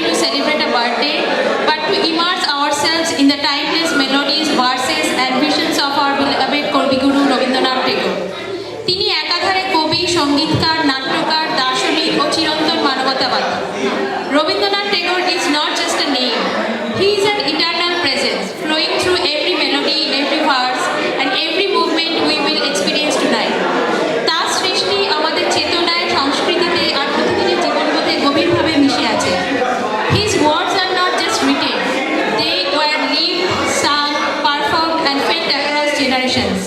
to celebrate a birthday, but to immerse ourselves in the timeless melodies, verses and visions of our beloved কবিগুরু রবীন্দ্রনাথ ঠাকুর। তিনি একাধারে কবি, সঙ্গীতকার, নাট্যকার, দার্শনিক ও চিরন্তন মানবতাবাদী। Rabindra Tagore is not just a name. He is an eternal presence, flowing through every melody, every verse, and every movement we will experience tonight. তার সৃষ্টি আমাদের চেতনায়, সংস্কৃতিতে আর প্রতিদিনের জীবনবোধে গভীরভাবে মিশে আছে। His words are not just written; they were lived, sung, performed, and felt across generations.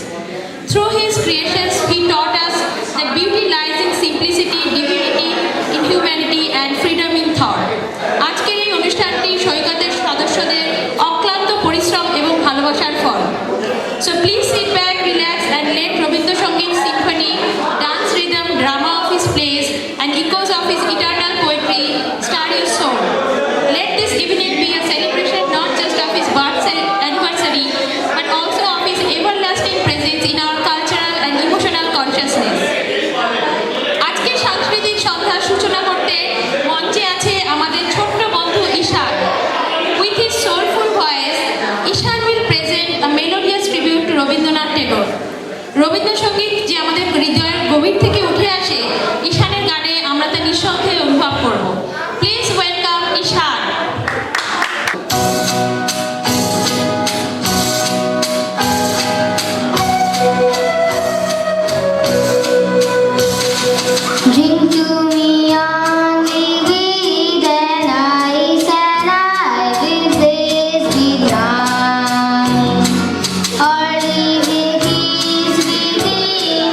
Through his creations, he taught us that beauty lies in simplicity, divinity in humanity, and freedom in thought. আজকের এই অনুষ্ঠানটি সৈকতের সদস্যদের অক্লান্ত পরিশ্রম এবং ভালোবাসার ফল। So please sit back, relax, and let Rabindra Sangeet symphony, dance rhythm, drama of his plays, and echoes of his eternal poetry stir your soul. Let this evening be a celebration not just of his birth anniversary, but also of his everlasting presence in our cultural and emotional consciousness. আজকের সাংস্কৃতিক সন্ধ্যার সূচনা করতে মঞ্চে আছে আমাদের ছোট্ট বন্ধু ঈশান। With his soulful voice, Ishaan will present a melodious tribute to Rabindranath Tagore. Rabindra সঙ্গীত যে আমাদের হৃদয়ের গভীর থেকে উঠে আসে, ঈশানের গানে আমরা তা নিঃসন্দেহে অনুভব করব। Please welcome Ishaan. Bring to me only weed and ice, and I will blaze with night. Or leave it ease within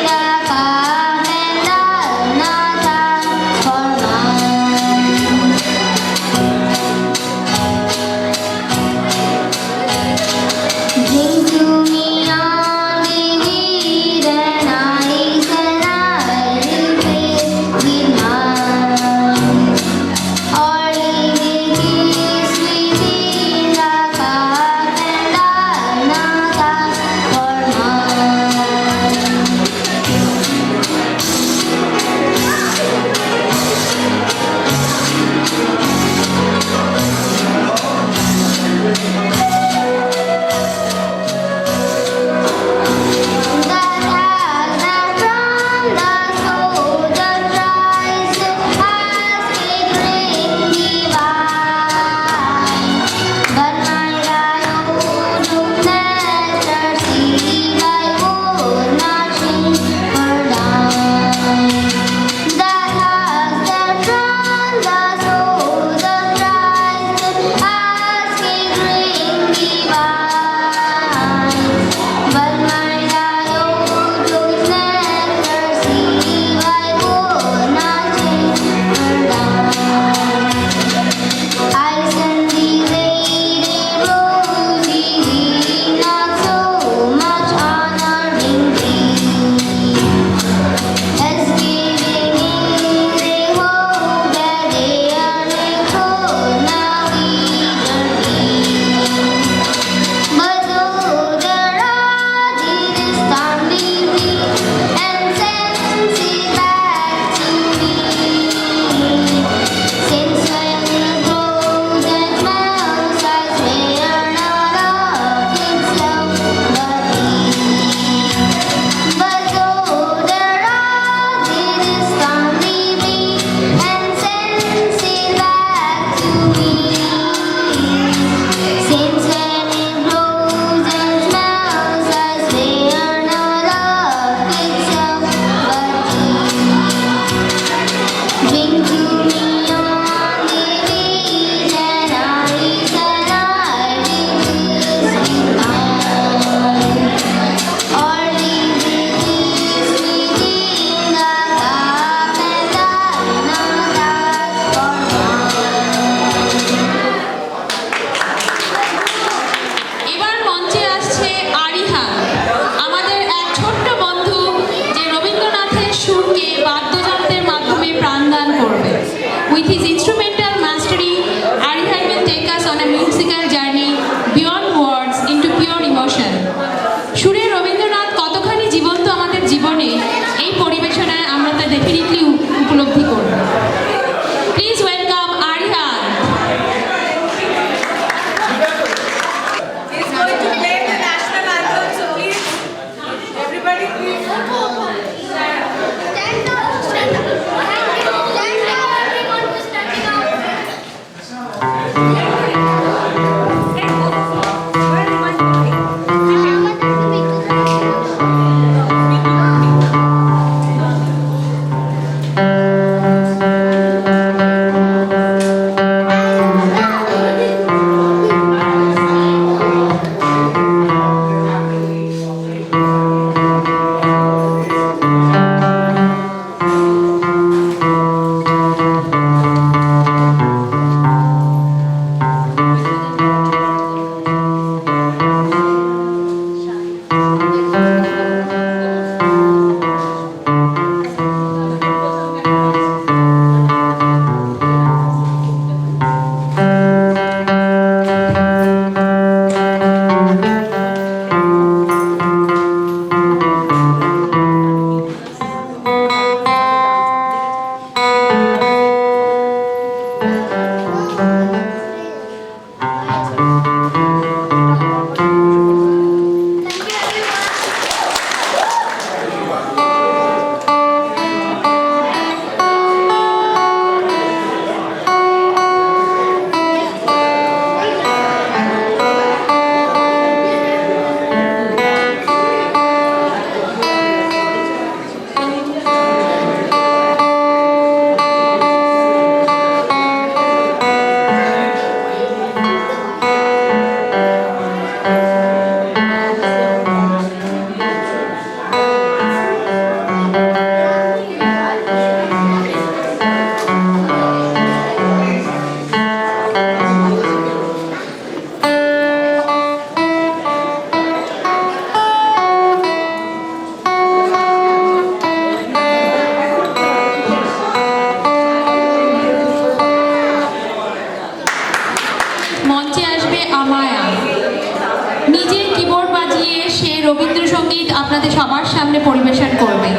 আমাদের সবার সামনে পরিবেশন করবে।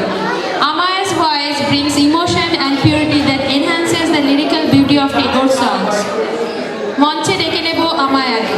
Amaya's voice brings emotion and purity that enhances the lyrical beauty of Tagore's songs. মঞ্চে ডেকে নেব আমায়াকে।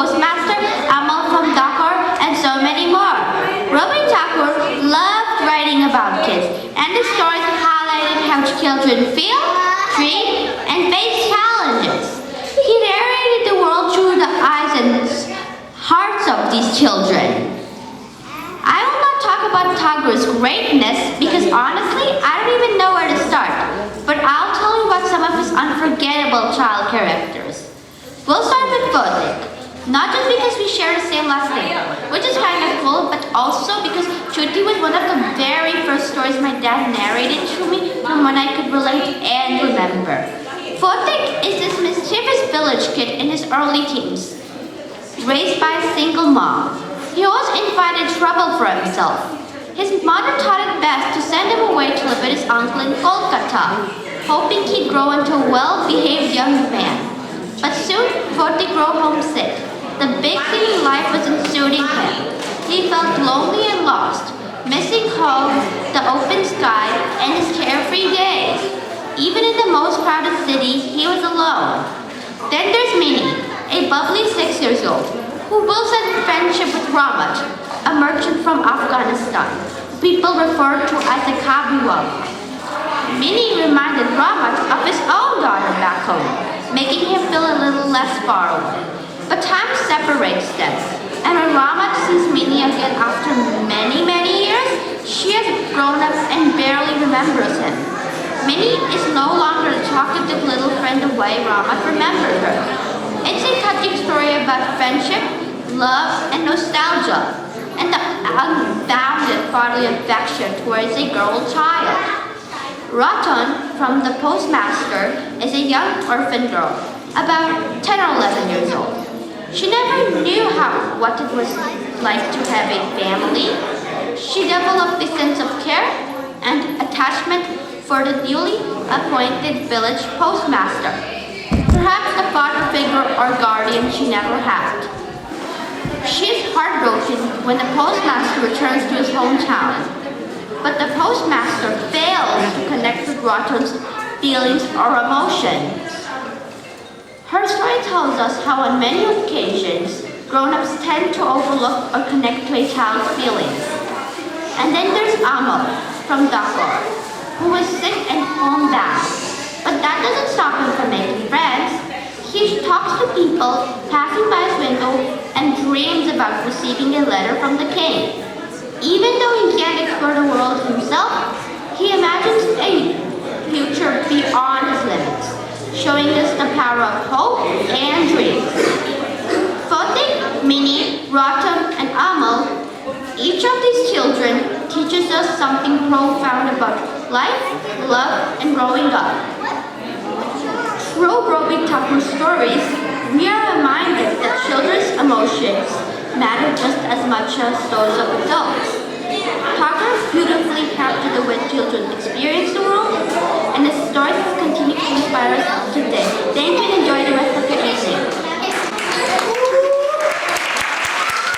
Postmaster, Amal from Dakar, and so many more. Rabi Thakur loved writing about kids, and his stories highlighted how children feel, dream, and face challenges. He narrated the world through the eyes and hearts of these children. I will not talk about Thakur's greatness because honestly, I don't even know where to start. But I'll tell you about some of his unforgettable child characters. We'll start with Kodik. Not just because we share the same last name, which is kind of cool, but also because Chutti was one of the very first stories my dad narrated to me from when I could relate and remember. Kodik is this mischievous village kid in his early teens, raised by a single mom. He always invited trouble for himself. His mother thought it best to send him away to live with his uncle in Kolkata, hoping he'd grow into a well-behaved young man. But soon, Voti grew homesick. The big city life wasn't suiting him. He felt lonely and lost, missing home, the open sky, and his carefree days. Even in the most crowded city, he was alone. Then there's Minnie, a bubbly 6 years old, who builds a friendship with Ramat, a merchant from Afghanistan. People refer to as a Kabiwal. Minnie reminded Ramat of his own daughter back home, making him feel a little less far away. But time separates them, and when Ramat sees Minnie again after many, many years, she has grown up and barely remembers him. Minnie is no longer the talkative little friend the way Ramat remembered her. It's a touching story about friendship, love, and nostalgia, and the unbounded fatherly affection towards a girl child. Ratan, from the postmaster, is a young orphan girl, about 10 or 11 years old. She never knew what it was like to have a family. She developed a sense of care and attachment for the newly appointed village postmaster, perhaps the father figure or guardian she never had. She is heartbroken when the postmaster returns to his hometown, but the postmaster fails to connect with Ratan's feelings or emotions. Her story tells us how on many occasions, grown-ups tend to overlook or connect to a child's feelings. And then there's Amal from Thakur, who was sick and homebound. But that doesn't stop him from making friends. He talks to people passing by his window and dreams about receiving a letter from the king. Even though he can't explore the world himself, he imagines a future beyond his limits, showing us the power of hope and dreams. Fotik, Minnie, Ratan, and Amal, each of these children teaches us something profound about life, love, and growing up. Through Rabi Thakur's stories, we are reminded that children's emotions matter just as much as those of adults. Thakur beautifully